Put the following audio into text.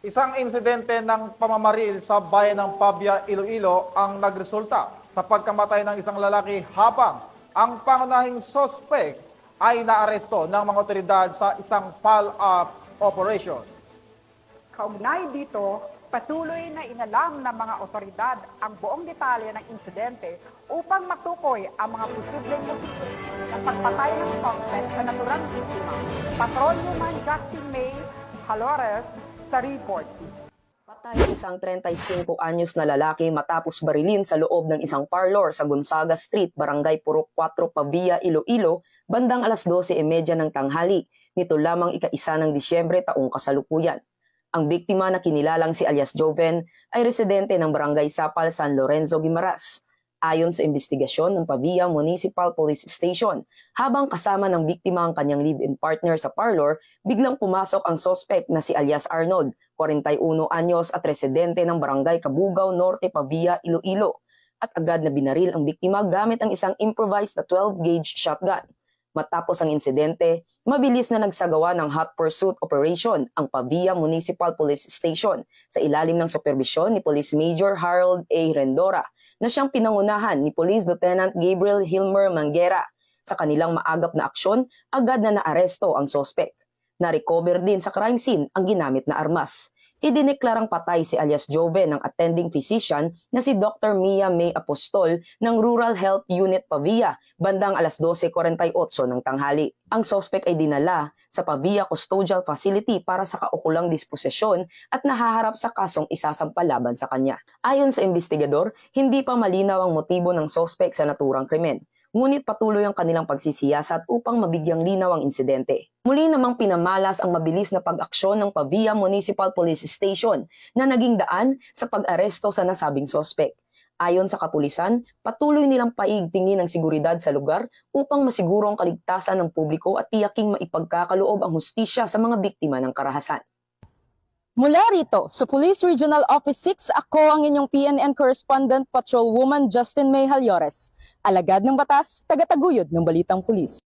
Isang insidente ng pamamaril sa bayan ng Pabia, Iloilo ang nagresulta sa pagkamatay ng isang lalaki habang ang pangunahing sospek ay naaresto ng mga otoridad sa isang follow-up operation. Kaugnay dito, patuloy na inalam ng mga otoridad ang buong detalye ng insidente upang matukoy ang mga posibleng motibo ng pagpatay ng suspect sa naturang biktima. Patrolwoman Justin May Halores sa report. Patay ang isang 35 anyos na lalaki matapos barilin sa loob ng isang parlor sa Gonzaga Street, Barangay Purok 4, Pabia, Iloilo, bandang alas 12:30 ng tanghali, nito lamang ika-1 ng Disyembre taong kasalukuyan. Ang biktima na kinilalang si alias Joven ay residente ng Barangay Sapal, San Lorenzo, Guimaras. Ayon sa investigasyon ng Pabia Municipal Police Station, habang kasama ng biktima ang kanyang live-in partner sa parlor, biglang pumasok ang suspect na si alias Arnold, 41 anyos at residente ng Barangay Kabugaw Norte, Pabia, Iloilo, at agad na binaril ang biktima gamit ang isang improvised na 12-gauge shotgun. Matapos ang insidente, mabilis na nagsagawa ng hot pursuit operation ang Pabia Municipal Police Station sa ilalim ng superbisyon ni Police Major Harold A. Rendora na siyang pinangunahan ni Police Lieutenant Gabriel Hilmer Manguera. Sa kanilang maagap na aksyon, agad na naaresto ang suspect. Na-recover din sa crime scene ang ginamit na armas. Idineklarang patay si alias Jove ng attending physician na si Dr. Mia May Apostol ng Rural Health Unit Pavia bandang alas 12:48 ng tanghali. Ang suspect ay dinala sa Pavia Custodial Facility para sa kaukulang disposisyon at nahaharap sa kasong isasampa laban sa kanya. Ayon sa investigador, hindi pa malinaw ang motibo ng suspect sa naturang krimen. Ngunit patuloy ang kanilang pagsisiyasat upang mabigyang linaw ang insidente. Muli namang pinamalas ang mabilis na pag-aksyon ng Pavia Municipal Police Station na naging daan sa pag-aresto sa nasabing sospek. Ayon sa kapulisan, patuloy nilang paigtingin ang seguridad sa lugar upang masiguro ang kaligtasan ng publiko at tiyaking maipagkakaloob ang hustisya sa mga biktima ng karahasan. Mula rito sa Police Regional Office 6, ako ang inyong PNN Correspondent Patrolwoman Justin May Halores. Alagad ng batas, tagataguyod ng Balitang Pulis.